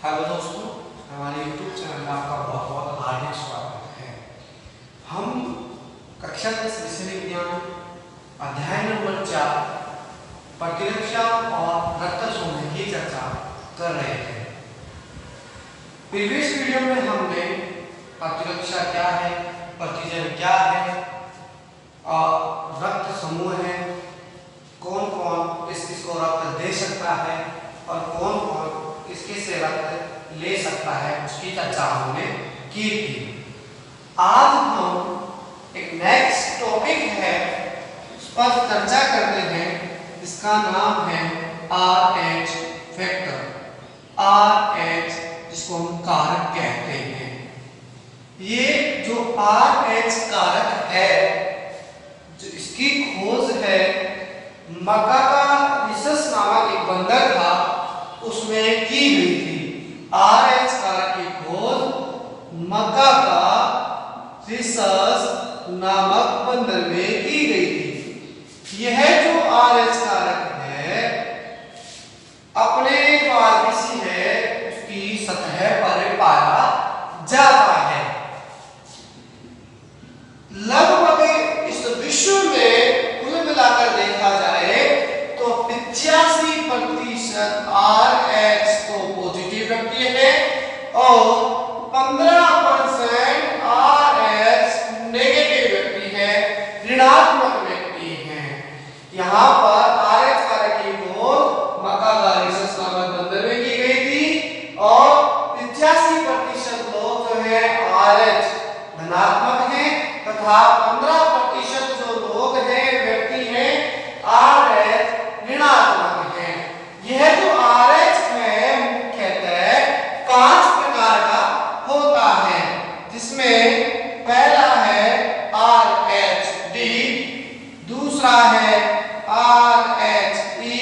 Hello दोस्तों, हमारे YouTube channel में आपका बहुत बहुत हार्दिक स्वागत है। हम कक्षा 10 विषय विज्ञान अध्याय नंबर 4 प्रतिरक्षा और रक्त समूह की चर्चा कर रहे थे। प्रीवियस वीडियो में हमने प्रतिरक्षा क्या है, प्रतिजन क्या है और रक्त समूह है, कौन कौन किसको रक्त दे सकता है और कौन कौन किसके से रक्त ले सकता है, उसकी चर्चा हमने की थी। आज हम एक नेक्स्ट टॉपिक है उस पर चर्चा करते हैं। इसका नाम है RH फैक्टर। RH जिसको हम कारक कहते हैं। ये जो RH कारक है, जो इसकी खोज है मकाकारिसस नामक एक बंदर था उसमें की गई थी। RH कारक की खोज मकाकारिसस नामक बंदर में की गई थी। यह जो RH कारक है अपने जो RBC है उसकी सतह पर पाया जाता है। लगभग इस विश्व में कुल मिलाकर देखा जाए तो 85% RH तो पॉजिटिव व्यक्ति है और 15% RH नेगेटिव व्यक्ति है, ऋणात्मक व्यक्ति है। यहाँ पर RH कारक की खोज मकाकारिसस नामक बंदर में की गई थी और 85% लोग जो है RH धनात्मक हैं तथा 15% जो लोग हैं व्यक्ति हैं RH ऋणात्मक है। यह जो RH है मुख्यतः 5 प्रकार का होता है, जिसमें पहला है RHD, दूसरा है RHE,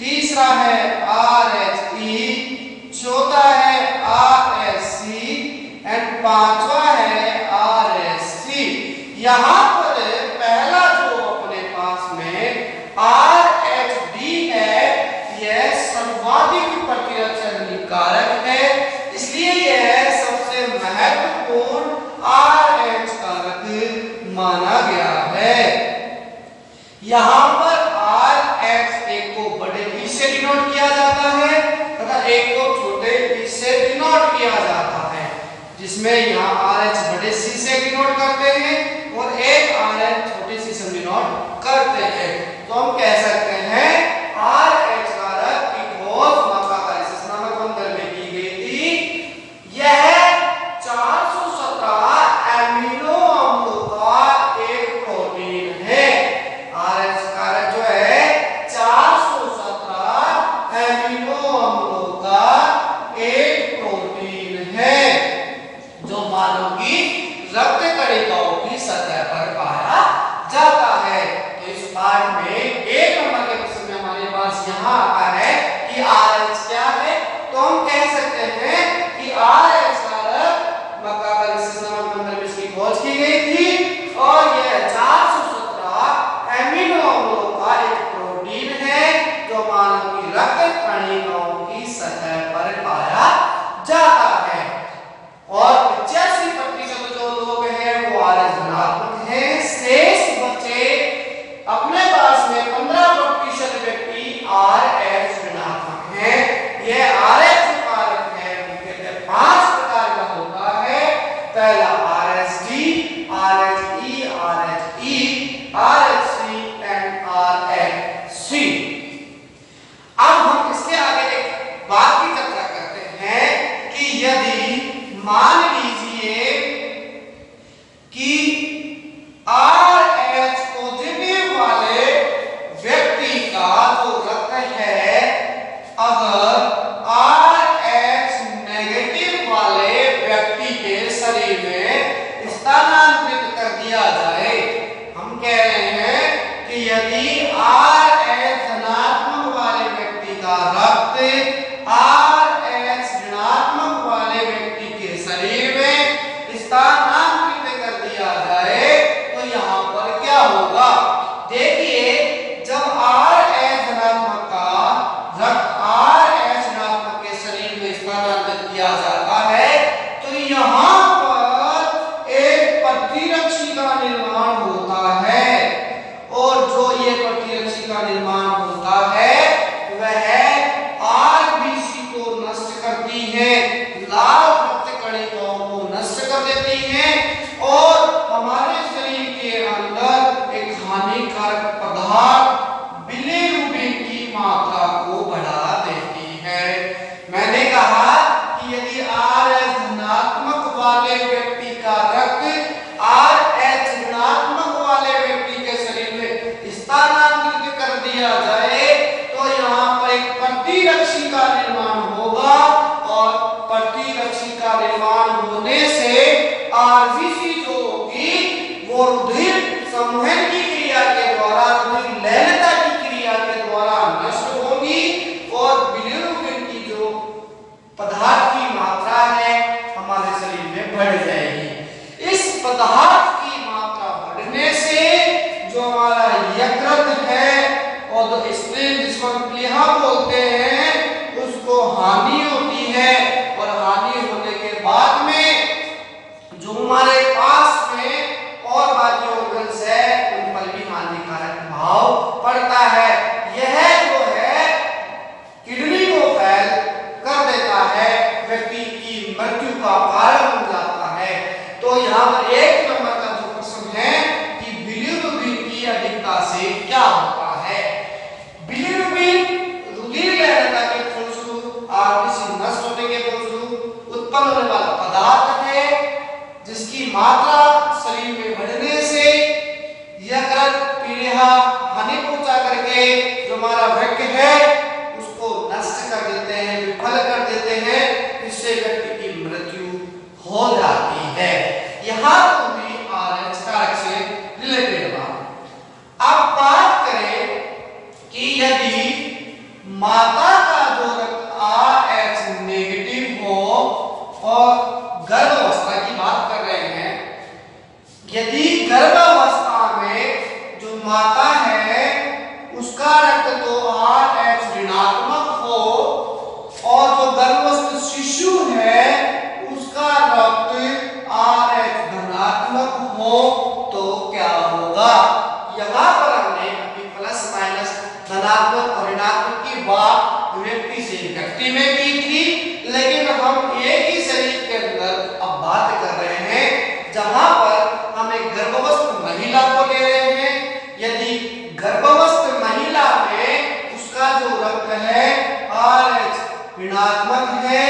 तीसरा है RHE, चौथा है RSC एंड पांचवा है RSC। यहाँ पर पहला जो अपने पास में RHD है यह सर्वाधिक प्रतिरक्षण कारक है, इसलिए यह सबसे महत्वपूर्ण RH कारक माना गया है। यहाँ पर RH एक को बड़े E से डिनोट किया जाता है तथा एक को छोटे E से डिनोट किया जाता है, जिसमें यहाँ RH बड़े C से डिनोट करते हैं और एक RH छोटे C से डिनोट करते हैं। तो हम कह सकते हैं RH कारक की खोज मकाकारिसस नामक बंदर में की गई थी। यह 417 एमिनो अम्लों का एक प्रोटीन है। RH कारक जो है 417 एमिनो अम्लों का एक प्रोटीन है जो मानव की रक्त कणिकाओं की सतह पर पाया जाता है। तो इस पाठ में 1 नंबर के प्रश्न में हमारे पास यहाँ आता है कि RH क्या है। तो हम कह सकते हैं कि RH कारक मकाकारिसस नामक बंदर में इसकी खोज की गई थी और यह 417 एमिनो अम्लों का एक प्रोटीन है जो मानव की रक्त कणिकाओं की सतह पर पाया जाता है। और 85% जो लोग हैं वो RH धनात्मक हैं, शेष बचे अपने पास में 15% व्यक्ति RH ऋणात्मक हैं। यह RH कारक है मुख्यतः 5 प्रकार का होता है। पहला RSD, RHE, RHE, RHC and RHC। अब हम इसके आगे एक बात की चर्चा करते हैं कि यदि मान लीजिए कि RH पॉजिटिव वाले व्यक्ति का जो रक्त है अगर RH नेगेटिव वाले व्यक्ति के शरीर में स्थानांतरित कर दिया जाए। हम कह रहे हैं कि यदि RH धनात्मक वाले व्यक्ति का रक्त RH ऋणात्मक वाले व्यक्ति के शरीर में स्थानांतरित कर दिया जाए तो यहाँ पर क्या होगा। देखिए, जब RH धनात्मक का रक्त RH ऋणात्मक के शरीर में स्थानांतरित का कारण बन जाता है। तो यहाँ पर 1 नंबर का जो प्रश्न है कि बिलीरुबिन की अधिकता से क्या होता है। बिलीरुबिन रुधिर लहरता के फलस्वरूप आरबीसी नष्ट होने के फलस्वरूप उत्पन्न होने वाला पदार्थ है, जिसकी मात्रा शरीर में बढ़ने से यकृत पीलिया हानि पहुंचा करके जो हमारा वृक्क है उसको नष्ट कर देते हैं, विफल कर देते हैं, इससे व्यक्ति की मृत्यु हो जाती है। यहाँ तो भी आरएच कारक से रिलेटेड बात। अब बात करें कि यदि माता का जो रक्त आरएच नेगेटिव हो और गर्भावस्था की बात कर रहे हैं, यदि गर्भावस्था में जो माता है उसका रक्त तो आरएच ऋणात्मक हो और जो गर्भस्थ शिशु है उसका रक्त आरएच धनात्मक हो तो क्या होगा। यहाँ पर हमने अभी प्लस माइनस धनात्मक और ऋणात्मक की बात व्यक्ति से व्यक्ति में की थी, लेकिन हम एक ही शरीर के अंदर अब बात कर रहे हैं जहां पर हम एक गर्भवस्थ महिला को ले रहे हैं। यदि गर्भवस्थ महिला में उसका जो रक्त है आरएच ऋणात्मक है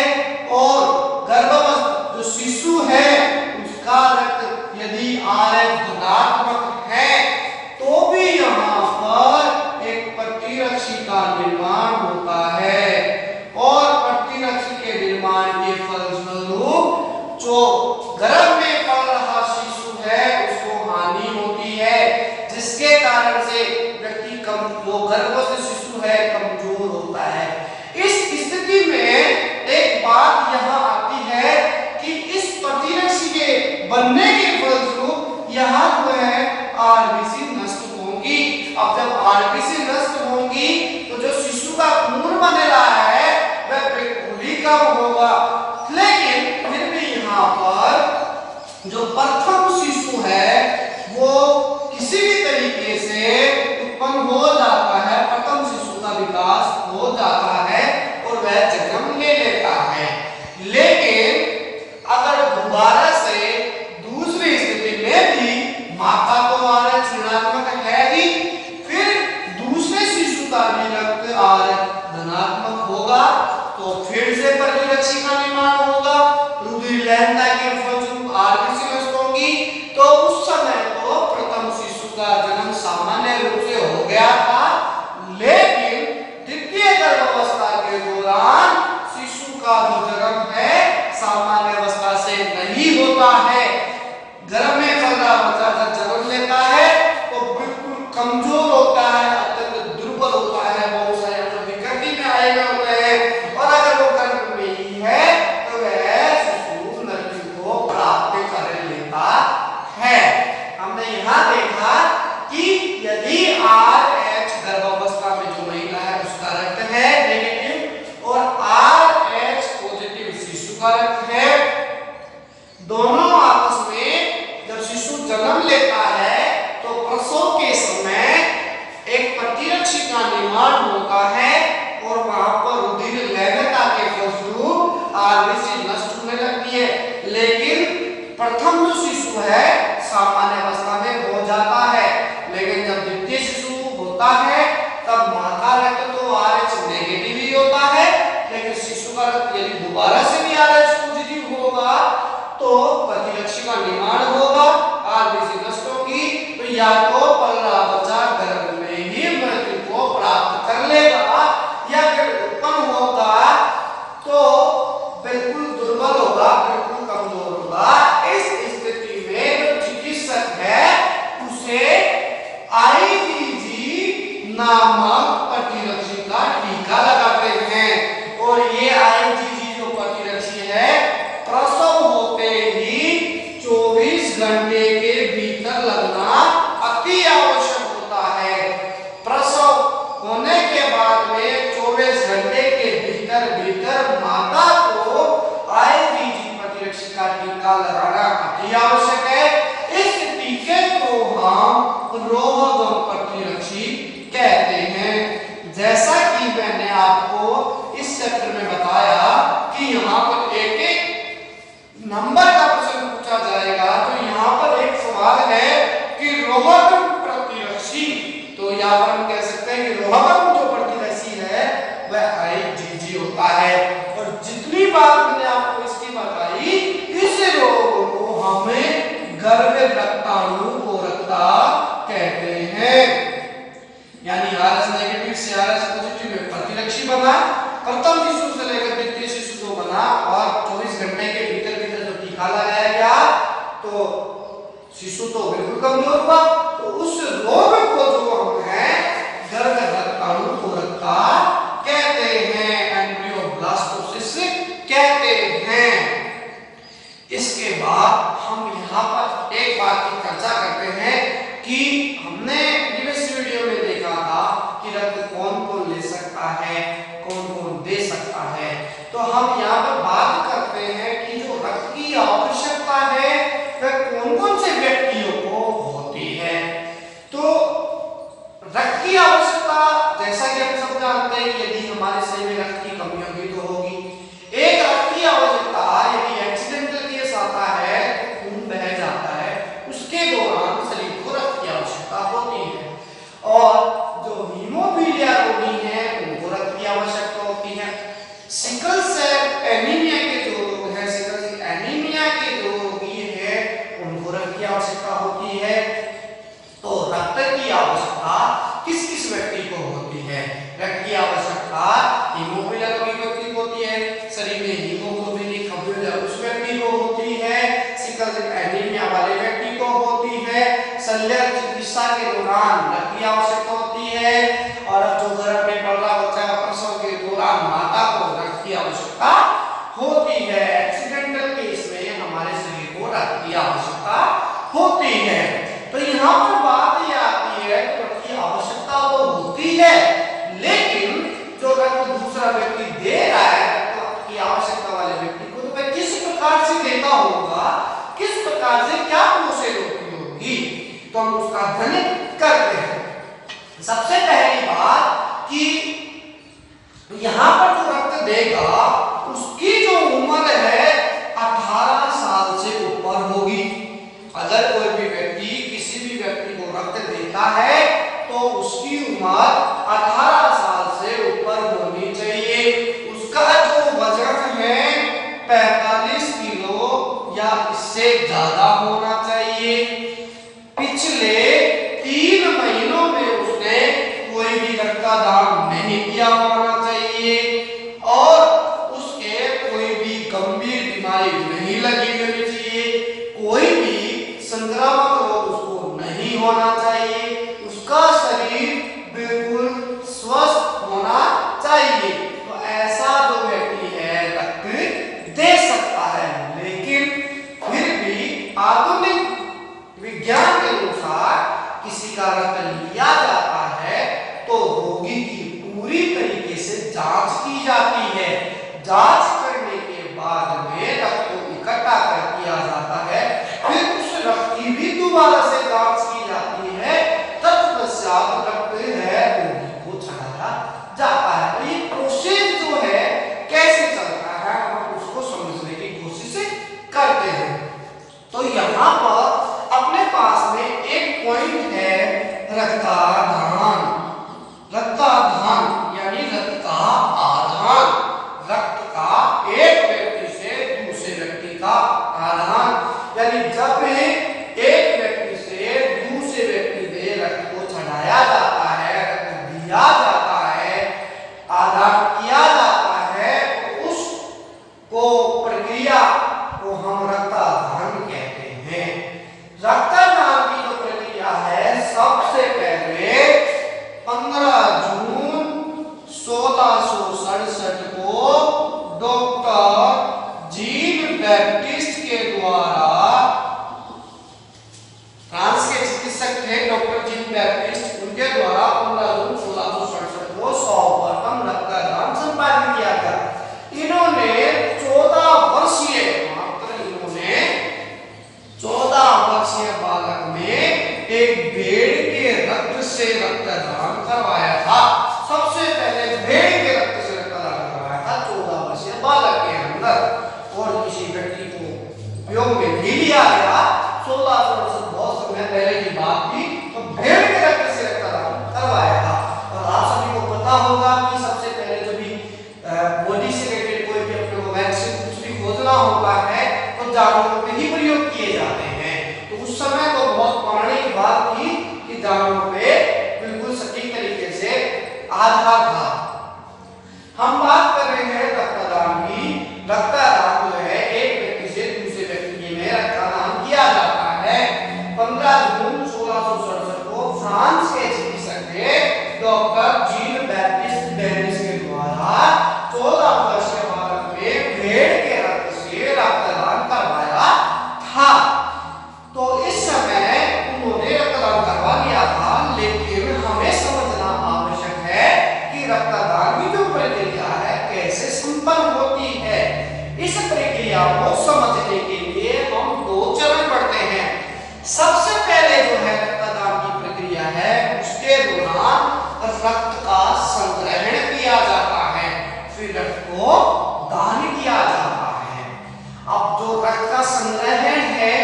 और गर्भवस्थ जो शिशु है उसका रक्त यदि आरएच धनात्मक है तो भी यहाँ पर एक प्रतिरक्षी का निर्माण होता है और प्रतिरक्षी के निर्माण के फलस्वरूप जो गर्भ में पल रहा शिशु है उसको हानि होती है, जिसके कारण से व्यक्ति वो गर्भस्थ शिशु है कमजोर होता है। इस स्थिति में एक बात यहाँ आती है कि इस प्रतिरक्षी के बनने के फलस्वरूप यहाँ जो है आरबीसी नष्ट होंगी। अब जब आरबीसी नष्ट होंगी तो जो शिशु का खून बन रहा है वह बिल्कुल ही कम होगा, लेकिन फिर भी यहाँ पर जो प्रथम शिशु है वो किसी भी तरीके से उत्पन्न हो जाता है, प्रथम शिशु का विकास हो जाता है और वह जन्म ले लेता है। लेकिन अगर दोबारा से दूसरी स्थिति में भी माता तो आरएच ऋणात्मक है ही, फिर दूसरे शिशु का भी रक्त आरएच धनात्मक होगा तो फिर से प्रतिरक्षी का निर्माण होगा, रुधिर लहरता के फलस्वरूप आरबीसी नष्ट होगी। तो उस समय तो प्रथम शिशु का जन्म सामान्य रूप से हो गया था, लेकिन द्वितीय गर्भावस्था के दौरान शिशु का जो जन्म है सामान्य अवस्था से नहीं होता है। गर्भ में चल रहा बच्चा जब जन्म लेता है तो बिल्कुल कमजोर होता है, अत्यंत दुर्बल होता है, बहुत सारे विकृति में आए हुए होते हैं और अगर वो गर्भ में ही है तो वह शिशु मृत्यु को प्राप्त कर लेता है। हमने यहाँ देखा कि यदि आरएच गर्भावस्था में जो महिला है उसका रक्त है नेगेटिव और आरएच पॉजिटिव शिशु का रक्त है, दोनों आपस में जब शिशु जन्म लेता है तो प्रसव के समय एक प्रतिरक्षी का निर्माण होता है और वहां पर रुधिर लहरता के फलस्वरूप आरबीसी नष्ट होने लगती है। लेकिन प्रथम जो शिशु है सामान्य अवस्था में हो जाता है, लेकिन जब द्वितीय शिशु होता है तब माता रक्त तो आरएच नेगेटिव ही होता है, लेकिन शिशु का रक्त यदि दोबारा से भी आरएच पॉजिटिव होगा तो प्रतिरक्षी का निर्माण होगा, आरबीसी नष्ट होगी, तो या तो पल रहा बच्चा गर्भ में ही मृत्यु को प्राप्त कर लेगा या फिर उत्पन्न होगा तो बिल्कुल दुर्बल होगा, बिल्कुल कमजोर होगा। इस स्थिति में जो चिकित्सक है उसे आईजीजी नामक प्रतिरक्षी का टीका लगाते हैं और ये आईजीजी जो प्रतिरक्षी है प्रसव होते ही 24 घंटे के भीतर लगना अति आवश्यक होता है। प्रसव होने के बाद में 24 घंटे के भीतर माता को आईजीजी प्रतिरक्षी का टीका लगाना अति आवश्यक है। इस टीके को हम रोगगम प्रतिरक्षी कहते हैं। जैसा कि मैंने आपको इस चैप्टर में बताया कि यहाँ पर एक एक यहाँ पर हम कह सकते हैं कि रोहतक में जो प्रतिरक्षी है वह IgG होता है। और जितनी बार मैंने आपको इसकी बताई, इस रोग को हमें गर्भ रक्ताणु कोरकता कहते हैं। यानी RS नेगेटिव से RS पॉजिटिव में प्रतिरक्षी बना, प्रथम शिशु से लेकर द्वितीय शिशु को बना, और 24 घंटे के भीतर भीतर जो टीका लगाया गया तो शिशु तो बिल्कुल कमजोर हुआ। तो उस रोग को जो हम है गर्भ रक्ताणु कोरकता कहते हैं, एम्ब्रियोब्लास्टोसिस कहते हैं। इसके बाद हम यहाँ पर एक बात की चर्चा करते हैं कि हमने प्रीवियस वीडियो में देखा था कि रक्त कौन कौन ले सकता है, कौन कौन दे सकता है। तो हम यहाँ पर बात करते हैं कि जो रक्त की आवश्यकता है वह कौन कौन से व्यक्तियों को होती है। तो रक्त की आवश्यकता जैसा कि हम सब जानते हैं, यदि हमारे शरीर में रक्त की कमी होगी तो होगी। एक रक्त की आवश्यकता यदि एक्सीडेंटल केस आता है तो खून बह जाता है, उसके दौरान शरीर को रक्त की आवश्यकता होती है। और जो हीमोफीलिया रोगी हैं उनको रक्त की आवश्यकता होती है। सिकल सेल एनीमिया के जो लोग हैं, सिकल सेल एनीमिया के जो रोगी हैं उनको रक्त की आवश्यकता होती है। तो रक्त की आवश्यकता किस किस व्यक्ति को होती है? रक्त की आवश्यकता हीमोफीलिया रोगी व्यक्ति को होती है, शरीर में हीमोग्लोबिन की कमी है उस व्यक्ति को होती है, सिकल सेल एनीमिया वाले व्यक्ति को होती है, शल्य चिकित्सा के दौरान रक्त की आवश्यकता होती है, और जो गर्भ में पल रहा बच्चा का प्रसव के दौरान माता को रक्त की आवश्यकता होती है। एक्सीडेंटल केस में हमारे शरीर को रक्त की आवश्यकता होती है। तो यहाँ पर बात ये आती है कि रक्त की आवश्यकता तो होती है, लेकिन जो रक्त दूसरा व्यक्ति दे रहा है रक्त की आवश्यकता वाले व्यक्ति को, तो वह किस प्रकार से देता होगा, किस प्रकार से क्या प्रोसेस होती होगी, तो हम उसका अध्ययन करते हैं। सबसे पहली बात कि यहाँ पर जो रक्त देगा उसकी जो उम्र है 18 साल से ऊपर होगी। अगर कोई भी व्यक्ति किसी भी व्यक्ति को रक्त देता है तो उसकी उम्र 18 साल से ऊपर होनी चाहिए। उसका जो वजन है 45 किलो या इससे ज्यादा होना चाहिए। पिछले 3 महीनों में उसने कोई भी रक्त का दान नहीं किया होना चाहिए, और उसके कोई भी गंभीर बीमारी नहीं लगी होनी चाहिए, कोई भी संक्रामक रोग उसको नहीं होना चाहिए, उसका शरीर बिल्कुल स्वस्थ होना चाहिए। तो ऐसा जो व्यक्ति है रक्त दे सकता है। लेकिन फिर भी आधुनिक विज्ञान के अनुसार किसी का रक्त लिया जाता है तो रोगी की पूरी तरीके से जांच की जाती है। जांच करने के बाद में रक्त को इकट्ठा कर दिया जाता है, फिर उस रक्त की भी दोबारा से जांच की जाती है, तत्पश्चात रक्त है रोगी को चढ़ाया जाता है। तो ये प्रोसेस जो है कैसे चलता है हम उसको समझने की कोशिश करते हैं। तो यहाँ पर अपने पास में एक पॉइंट है रक्ताधान। रक्ताधान यानी रक्त का आधान, रक्त का बॉडी से रिलेटेड कोई भी अपने को वैक्सीन कुछ भी खोजना होता है तो जानवरों पे ही प्रयोग किए जाते हैं। तो उस समय तो बहुत पौराणिक बात थी कि जानवरों पे बिल्कुल सटीक तरीके से आधार था। हम बात कर रहे हैं रक्तदान की। रक्तदान जो है एक व्यक्ति से दूसरे व्यक्ति में रक्तदान किया जाता है। 15 जून 1667 को फ्रांस के चिकित्सक थे डॉक्टर जीन बैप्टिस्ट डेनिस के द्वारा 14 वर्षीय बालक में भेड़ के रक्त से रक्तदान करवाया था। तो इस समय उन्होंने रक्तदान करवा लिया था, लेकिन हमें समझना आवश्यक है कि रक्तदान की जो प्रक्रिया है कैसे संपन्न होती है। इस प्रक्रिया को समझने के लिए हम 2 चरण पढ़ते हैं। सबसे पहले जो है रक्तदान की प्रक्रिया है, उसके दौरान रक्त का संग्रहण किया जाता है, फिर रक्त को दान किया जाता है। अब जो रक्त का संग्रहण है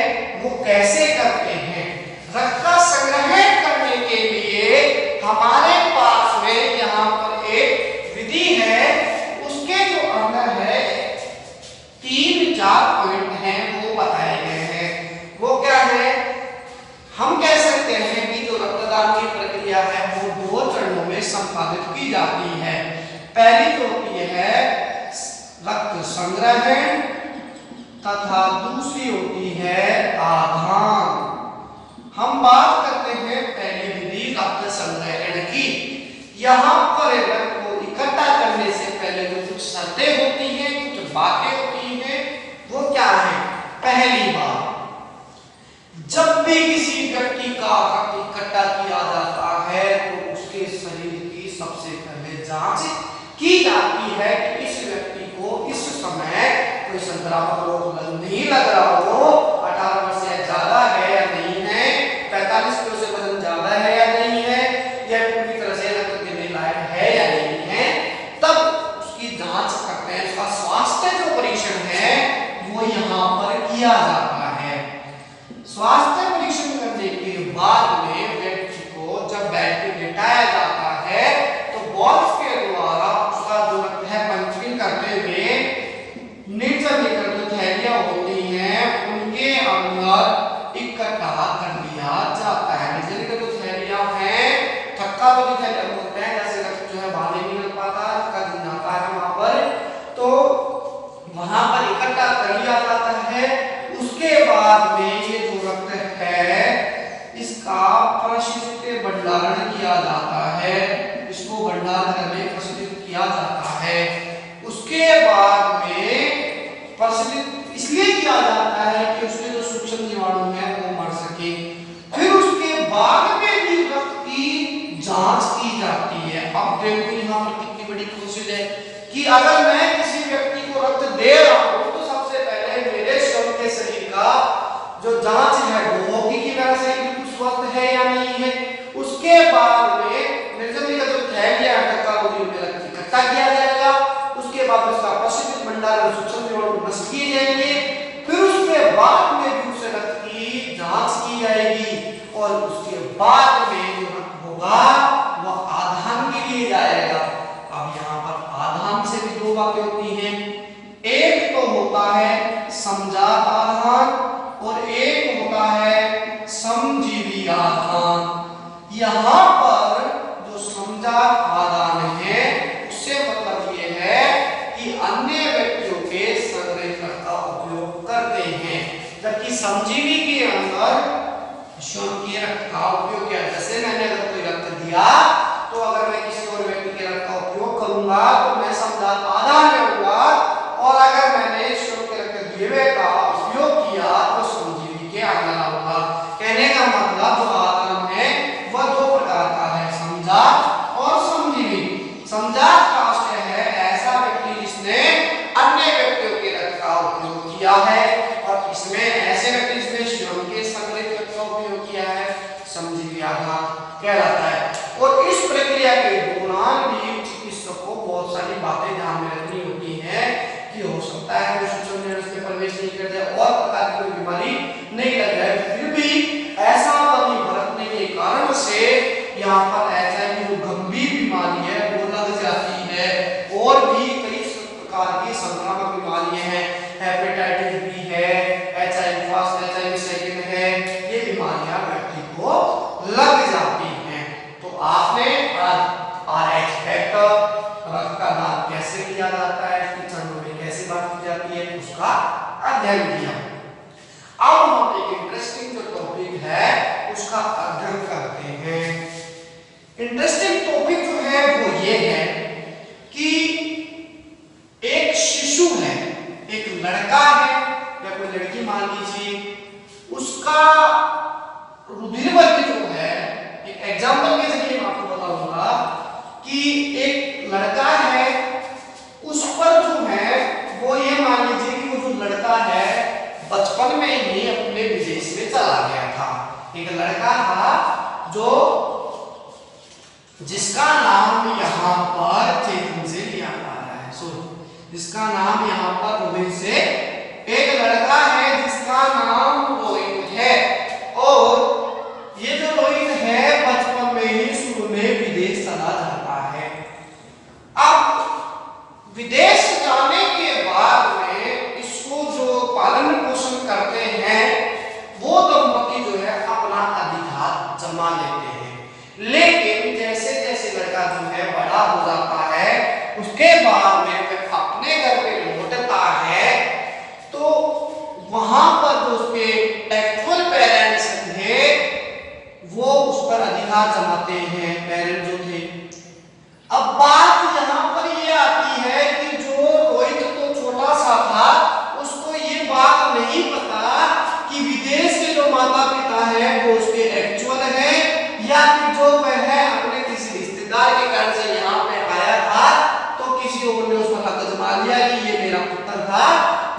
वो कैसे करते हैं? रक्त का संग्रहण करने के लिए हमारे पास में यहाँ पर एक विधि है। उसके जो अंदर है 3-4 पॉइंट हैं वो बताए गए हैं। वो क्या है? हम कह सकते हैं कि जो रक्तदान की प्रक्रिया है वो 2 चरणों में संपादित की जाती है। पहली जो होती है रक्त संग्रहण तथा दूसरी होती है आधान। हम बात करते हैं पहली विधि रक्त संग्रहण की। यहाँ पर रक्त को इकट्ठा करने से पहले जो कुछ शर्तें होती हैं, कुछ बातें होती हैं, वो क्या है? पहली बात, जब भी किसी व्यक्ति का रक्त इकट्ठा किया जाता है तो उसके शरीर की सबसे पहले जांच की जाती है कि इस व्यक्ति को इस समय कोई संक्रामक रोग नहीं लग रहा हो, 18 वर्ष से ज्यादा है या नहीं है, 45 किलो से वजन ज्यादा है या नहीं है, या पूरी तरह से रक्त देने लायक है या नहीं है। तब उसकी जांच करते हैं। उसका स्वास्थ्य जो परीक्षण है वो यहाँ पर किया जाता है। स्वास्थ्य परीक्षण करने के बाद में व्यक्ति को जब बेड पे लेटाया जाता है तो बॉल्स के द्वारा उसका जो रक्त है पंचिंग करते हुए निर्जल लेकर जो थैलियां होती हैं उनके अंदर इकट्ठा कर दिया जाता है। निर्जल लेकर जो थैलियां हैं, थक्का वाली थैलियां होते हैं, जैसे रक्त जो है बाहर नहीं निकल पाता, कद जाता है वहां पर, तो वहां पर इकट्ठा कर लिया जाता है। उसके बाद में ये जो रक्त है इसका प्रशिक्षित भंडारण किया जाता है। इसको भंडार घर में प्रशिक्षित किया जाता है। उसके बाद में प्रशिक्षित इसलिए किया जाता है कि उसके जो सूक्ष्म जीवाणु हैं वो मर सके। फिर उसके बाद में भी रक्त की जांच की जाती है। अब देखो यहाँ पर कितनी बड़ी कोशिश है कि अगर मैं किसी व्यक्ति को रक्त दे रहा हूं तो सबसे पहले मेरे स्वयं के शरीर का जो जांच है वो होगी कि मेरा शरीर बिल्कुल स्वस्थ है या नहीं है। उसके बाद में निर्जली का जो थैलियां में रक्त इकट्ठा किया जाएगा। उसके बाद उसका प्रशिक्षित भंडारण सूक्ष्म जीवाणु नष्ट किए जाएंगे। फिर उसके बाद में भी उस रक्त की जांच की जाएगी और उसके बाद में जो रक्त होगा वह आधान के लिए जाएगा। अब यहाँ पर आधान से भी 2 बातें होती हैं। एक तो होता है समजात आधान और एक होता है समजीवी आधान। यहाँ पर जो समजात आधान है उससे मतलब ये है कि अन्य व्यक्तियों के संग्रह का उपयोग करते हैं, जबकि समजीवी के अंदर स्वयं के रक्त का उपयोग किया। जैसे मैंने अगर कोई रक्त दिया तो अगर मैं किसी और व्यक्ति के रक्त का उपयोग करूंगा तो मैं समजात आधान में होगा, और अगर मैंने स्वयं के रक्त दिए का उपयोग किया तो समजीवी के अंदर होगा। कहने का मतलब जो आधान है वह 2 प्रकार का है, समजात और समजीवी। समजात का आशय है ऐसा व्यक्ति जिसने अन्य व्यक्तियों के रक्त का उपयोग किया है, और इसमें ऐसे व्यक्ति जिसने स्वयं के संग्रहित रक्त का उपयोग किया है समजीवी आधान कहलाता है। और इस प्रक्रिया के दौरान भी चिकित्सक को बहुत सारी बातें ध्यान में रखनी होती हैं कि हो सकता है कि सूक्ष्म जीवाणु उसमें प्रवेश नहीं कर जाए और प्रकार की कोई बीमारी नहीं लग जाए। फिर भी ऐसा नहीं बरतने के कारण से यहाँ पर ऐसा है कि जो गंभीर बीमारी है वो लग जाती है और भी कई बीमारियां हैं, हेपेटाइटिस बी है, HIV फर्स्ट, HIV सेकंड है, ये बीमारियां व्यक्ति को लग जाती हैं। तो आपने RH फैक्टर, रक्त का नाम कैसे किया जाता है, इसकी चरणों में कैसे बात की जाती है, उसका अध्ययन किया। अब हम एक इंटरेस्टिंग जो टॉपिक है उसका अध्ययन करते हैं। इंटरेस्टिंग टॉपिक जो है वो ये है कि एक शिशु है, एक लड़का है या कोई लड़की मान लीजिए, उसका रुधिर वर्ग जो है, एक एग्जांपल के जरिए मैं आपको बताऊंगा कि एक लड़का है, उस पर जो है वो ये मान लीजिए कि वो जो लड़का है बचपन में ही अपने विदेश में चला गया था। एक लड़का था जो जिसका नाम यहाँ पर चेतन से लिया जा रहा है, जिसका नाम यहाँ पर रोहित से, एक लड़का है जिसका नाम रोहित है, और ये जो रोहित है बचपन में ही शुरू में विदेश चला जाता है। अब विदेश जाने के बाद में इसको जो पालन पोषण करते हैं वो दंपति जो है अपना अधिकार जमा लेते हैं। लेकिन जैसे जैसे लड़का जो है बड़ा हो जाता है, उसके बाद में वह अपने घर पे लौटता है, तो वहां पर जो उसके एक्चुअल पेरेंट्स थे वो उस पर अधिकार जमाते हैं, पेरेंट जो थे। अब बात यहाँ पर ये आती है कि जो रोहित तो छोटा सा था, उसको ये बात नहीं पता कि विदेश के जो माता पिता है वो उसके एक्चुअल है या फिर जो वह अपने किसी रिश्तेदार के घर से यहाँ पे आया था तो किसी और ने उस पर हक जमा लिया कि ये मेरा पुत्र था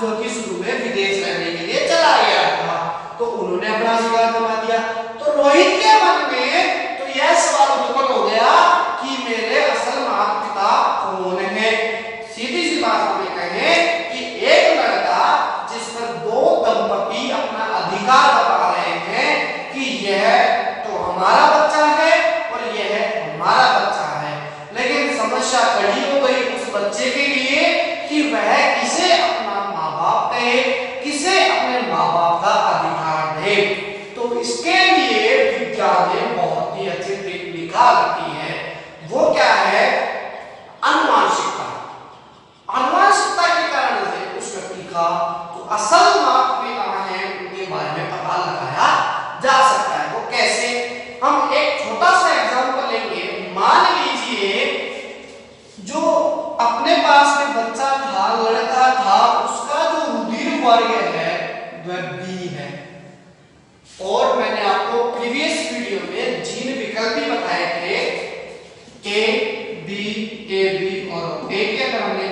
जो कि शुरू में विदेश रहने के लिए चला गया था, तो उन्होंने अपना अधिकार जमा दिया। तो रोहित के मन में तो यह सवाल उत्पन्न हो गया कि मेरे असल माता पिता कौन है। सीधी सी बात हमें कहें कि एक लड़का जिस पर दो दंपति अपना अधिकार बता रहे हैं कि यह तो हमारा बच्चा है और यह हमारा बच्चा है, लेकिन समस्या खड़ी हो गई उस बच्चे के लिए कि वह किसे अपना माँ बाप कहे, किसे अपने माँ बाप का अधिकार दे। तो इसके लिए विज्ञान ने बहुत ही अच्छी ट्रिक निकाली है। वो क्या है? अनुवांशिकता। अनुवांशिकता के कारण से उस व्यक्ति का तो असल माता पिता है उनके बारे में पता लगाया जा सकता है। वो कैसे? हम एक छोटा सा एग्जांपल लेंगे। मान लीजिए जो अपने पास में बच्चा था, लड़का था, उसका जो रुधिर वर्ग है वह बी है, और मैंने आपको प्रीवियस वीडियो में जीन विकल्प भी बताए थे, ए बी और ए के अंदर हमने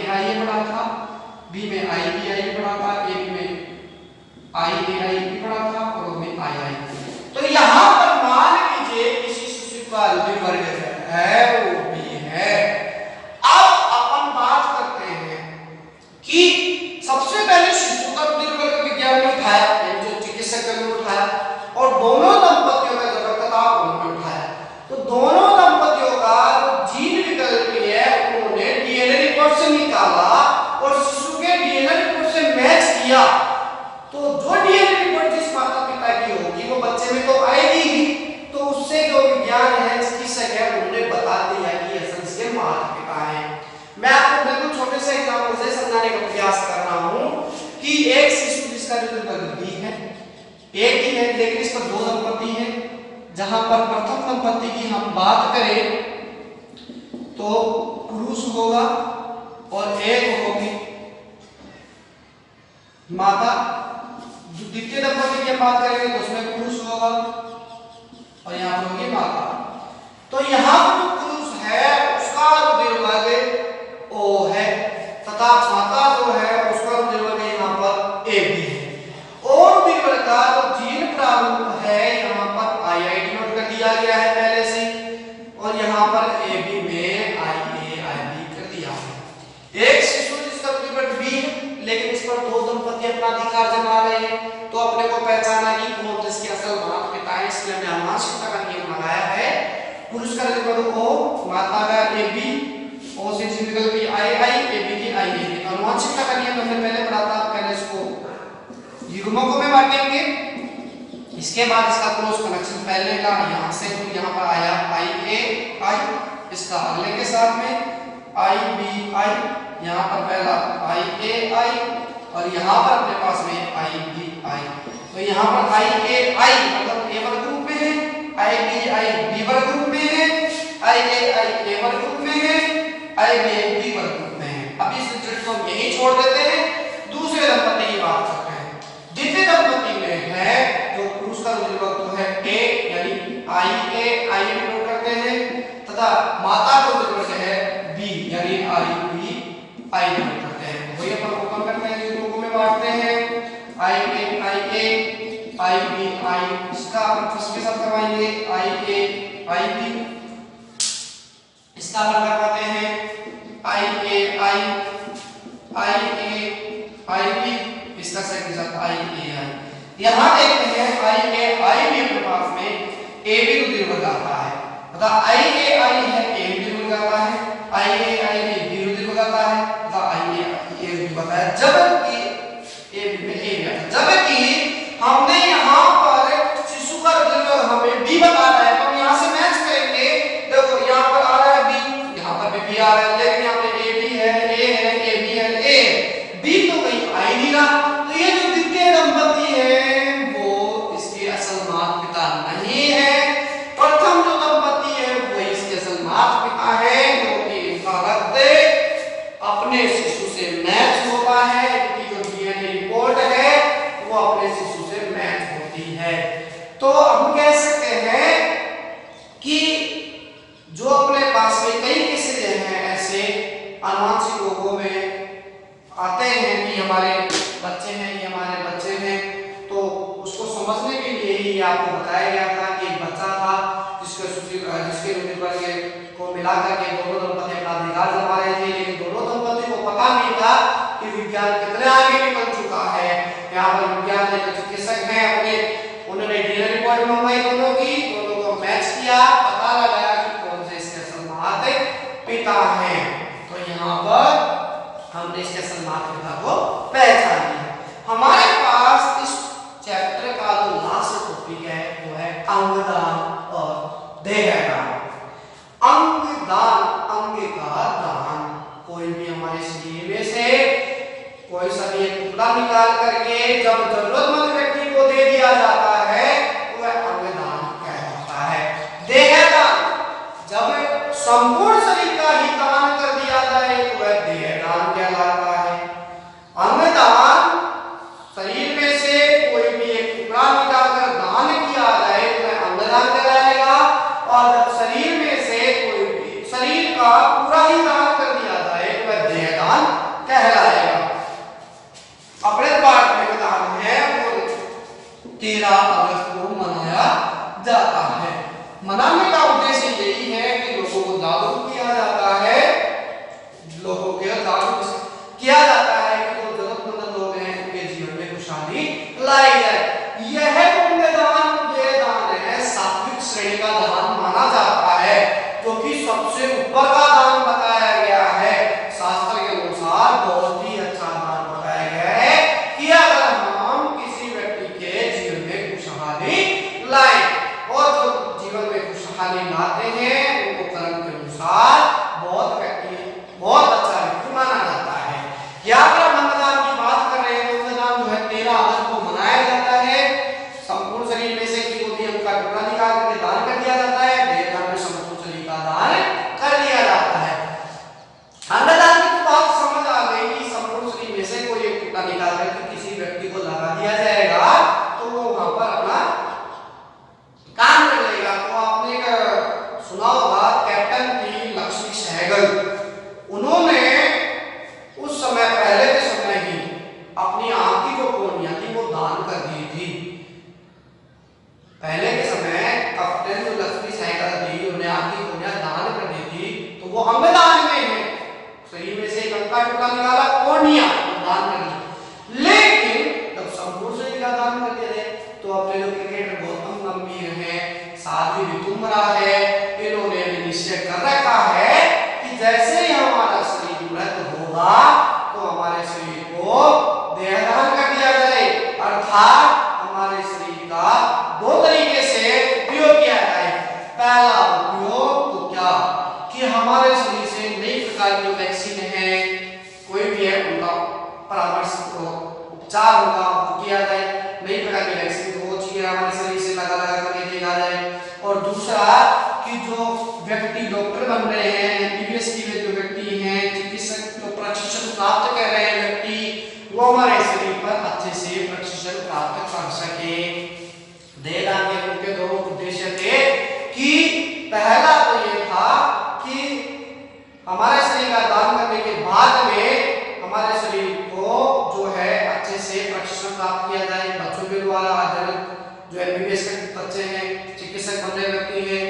आई पढ़ा था, बी में आई पढ़ा था, ए बी में आई पढ़ा था, और में आई। तो यहाँ पर मान लीजिए किसी शिशु का रुधिर वर्ग है वो बी है। अब अपन बात करते हैं कि सबसे पहले शिशु का रुधिर वर्ग विज्ञान में उठाया, जो चिकित्सक ने उठाया, और दोनों दंपतियों का जो रक्त था उन्होंने उठाया। तो दोनों दंपतियों का जो जीन विकल्प है उन्होंने डीएनए रिपोर्ट से निकाला और शिशु के डीएनए रिपोर्ट से मैच किया। तो जो डीएनए रिपोर्ट जिस माता पिता की होगी वो बच्चे में तो आएगी ही, तो उससे जो विज्ञान है चिकित्सक है उन्होंने बता दिया कि असल से माता पिता है। मैं आपको बिल्कुल छोटे से एग्जांपल से समझाने का प्रयास कर रहा हूं कि एक शिशु जिसका रुधिर वर्ग बी है, एक ही है, लेकिन इस पर दो दंपति हैं। जहां पर प्रथम दंपति की हम बात करें तो पुरुष होगा और एक होगी माता। द्वितीय दंपति की बात करेंगे तो उसमें पुरुष होगा और यहाँ पर होगी माता। तो यहाँ पर जो पुरुष है उसका रुधिर वर्ग ओ है तथा माता जो है उसका रुधिर वर्ग यहाँ पर ए बी है। और रुधिर वर्ग का जो जीन प्रारूप है यहाँ पर आई नोट कर दिया गया है पहले से, और यहाँ पर ए बी में आई बी कर दिया है। एक शिशु जिसका रुधिर वर्ग बी है लेकिन इस पर दो दंपति अपना अधिकार जमा रहे हैं, तो अपने को पहचाना कि कौन जिसके असल माता पिता है, इसलिए हमने अनुवांशिकता का नियम लगाया है। पुरुष का रुधिर वर्ग ओ, माता का ए बी, ओ से विकल्प आई ए बी की आई ए बी। अनुवांशिकता का नियम युग्मकों में बांटेंगे। इसके बाद इसका क्रॉस कनेक्शन पहले का यहाँ से तो यहाँ पर आया आई ए आई, इसका अगले के साथ में आई बी आई, यहाँ पर पहला आई ए आई और यहाँ पर अपने पास में आई बी आई। तो यहाँ पर आई ए आई मतलब ए वर्ग ग्रुप में है, आई बी आई बी वर्ग ग्रुप में है, आई ए आई ए वर्ग ग्रुप में है, आई बी आई बी वर्ग ग्रुप में है। अब इस रिजल्ट को हम यहीं छोड़ देते हैं, दूसरे दंपति की बात करते हैं। द्वितीय दंपति में है जो पुरुष का रुधिर तो है ए यानी आई ए आई में नोट करते हैं तथा माता का रुधिर है बी यानी आई बी आई में नोट करते हैं। वही अपन ओपन करते हैं, युग्मकों में बांटते हैं आई ए आई बी आई, इसका अपन फर्स्ट के साथ करवाएंगे आई ए आई बी, इसका अपन करवाते हैं आई ए आई बी, इसका सेकंड के साथ आई ए आई। यहां देखते हैं आई ए आई में अपने पास में ए बी रुधिर वर्ग आता है, मतलब आई ए आई है ए बी रुधिर वर्ग आता है, आई ए आई में बी रुधिर वर्ग आता है, मतलब आई ए बी बताया, जबकि ए बी में ए बी आता है। जबकि हमने यहां पर शिशु का रुधिर वर्ग हमें बी बताना है, तो हम यहां से मैच करेंगे। देखो यहां पर आ रहा है बी, यहां पर भी आ रहा है, लेकिन यहां पे ए बी है, ए है, ए बी है, ए बी तो कहीं आ ही नहीं रहा। तो ये जो द्वितीय दंपति है वो इसके असल माता पिता नहीं है। प्रथम जो दंपति है वो इसके असल माता पिता है, क्योंकि इनका रक्त अपने शिशु से मैच होता है, इनकी जो डीएनए रिपोर्ट है वो अपने शिशु से मैच होती है। तो हम कह सकते हैं कि जो अपने पास में कई केसेस हैं ऐसे आनुवंशिक रोगों में आते हैं कि हमारे बच्चे हैं, ये हमारे बच्चे हैं, तो उसको समझने के लिए ही आपको बताया गया था कि एक बच्चा था जिसके रुधिर वर्ग को मिलाकर के दोनों दंपति अपना अधिकार जमा रहे थे, लेकिन दोनों दंपति को पता नहीं था कि विज्ञान कितने आगे निकल चुका है। यहाँ पर विज्ञान के चिकित्सक हैं अपने, उन्होंने डीएनए रिपोर्ट मंगवाई दोनों की, दोनों को मैच किया, पता लगाया कि कौन से इसके असल माता पिता हैं। तो यहाँ पर हमने इसके असल माता पिता को पहचान लिया। हमारे पास इस चैप्टर का जो लास्ट टॉपिक है वो है अंगदान और देहदान। अंगदान, अंग का दान, कोई भी हमारे शरीर में से कोई सा भी एक टुकड़ा निकाल करके जब जरूरतमंद व्यक्ति को दे दिया जाता है तो वह अंगदान कहलाता है। देहदान, जब संपूर्ण शरीर का ही दान कर दिया जाए तो वह देहदान कहलाता है। अंगदान, शरीर में से कोई भी एक टुकड़ा निकालकर दान किया जाए तो वह अंगदान कहलाएगा, और जब शरीर में से कोई भी शरीर का पूरा ही दान कर दिया जाए तो वह देहदान कहलाएगा। अपने पाठ में दान है वो 13 अगस्त को मनाया जाता है। मनाने का उद्देश्य यही है कि लोगों को जागरूक किया जाता है, लोगों के जागरूक किया जाता है कि जो जरूरतमंद लोग हैं उनके जीवन में खुशहाली लाई जाए। यह पुण्यदान, ये दान है सात्विक श्रेणी का दान माना जाता है, जो कि सबसे ऊपर का दान बताया गया है। शास्त्र के अनुसार बहुत ही अच्छा दान बताया गया है कि अगर हम किसी व्यक्ति के जीवन में खुशहाली लाए, और जो जीवन में खुशहाली लाते हैं उनको कर्म के अनुसार बहुत अच्छा व्यक्ति माना जाता है। यहाँ पर हम अंगदान की बात कर रहे हैं, तो अंगदान जो है 13 अगस्त को मनाया जाता है। संपूर्ण शरीर में से किसी भी अंग का टुकड़ा निकाल करके दान कर दिया जाता है, देहदान में संपूर्ण शरीर का दान कर दिया जाता है। अंगदान की तो बात समझ आ गई कि संपूर्ण शरीर में से कोई एक टुकड़ा निकाल करके किसी व्यक्ति को लगा दिया जाएगा तो वो वहां पर अपना काम कर लेगा। तो आपने सुना होगा कैप्टन थी लक्ष्मी सहगल, उन्होंने उस समय पहले के समय ही अपनी आंख की जो कोनियां थी वो दान कर दी थी। पहले के समय कैप्टन जो लक्ष्मी सहगल थी उन्हें आंख की कोनियां दान कर दी थी, तो वो अंगदान में है, शरीर में से एक अंग का टुकड़ा निकाला, कोनियां दान कर दी। लेकिन जब संपूर्ण शरीर का दान कर दिया तो अपने जो क्रिकेटर गौतम गंभीर हैं, साध्वी ऋतुमरा है, इन्होंने निश्चय कर रखा है कि जैसे ही हमारा शरीर मृत होगा तो हमारे शरीर को देहदान कर दिया जाए, अर्थात अर्थात हमारे शरीर का दो तरीके से उपयोग किया जाए। पहला उपयोग तो क्या कि हमारे शरीर से नई प्रकार की वैक्सीन है, कोई भी है उनका परामर्श उपचार होगा वो किया जाए, नई प्रकार की वैक्सीन वो चीजें हमारे शरीर से लगा करके देखा जाए। और दूसरा कि जो व्यक्ति डॉक्टर बन रहे हैं, एमबीबीएस की जो व्यक्ति हैं, चिकित्सक जो प्रशिक्षण प्राप्त कर रहे हैं व्यक्ति, वो हमारे शरीर पर अच्छे से प्रशिक्षण प्राप्त कर सके। देदान के उनके दो उद्देश्य थे कि पहला तो ये था कि हमारे शरीर का दान करने के बाद में हमारे शरीर को जो है अच्छे से प्रशिक्षण प्राप्त किया जाए बच्चों के द्वारा, जो एमबीबीएस के बच्चे हैं, चिकित्सक बनने व्यक्ति हैं।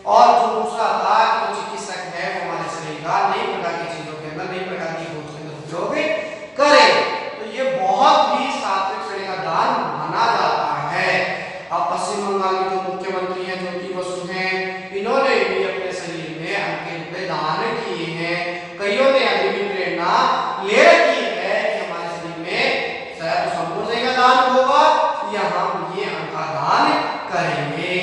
और जो दूसरा था कि जो चिकित्सक है वो हमारे शरीर का नई प्रकार की चीजों के अंदर, नई प्रकार की खोज के अंदर उपयोग करे। तो ये बहुत ही सात्विक श्रेणी का दान माना जाता है। अब पश्चिम बंगाल के जो मुख्यमंत्री हैं ज्योति बसु हैं, इन्होंने भी अपने शरीर में अंग के रूप में दान किए हैं। कईयों ने अभी भी प्रेरणा ले रखी है कि हमारे शरीर में शायद संपूर्ण का दान होगा या हम ये अंग का दान करेंगे।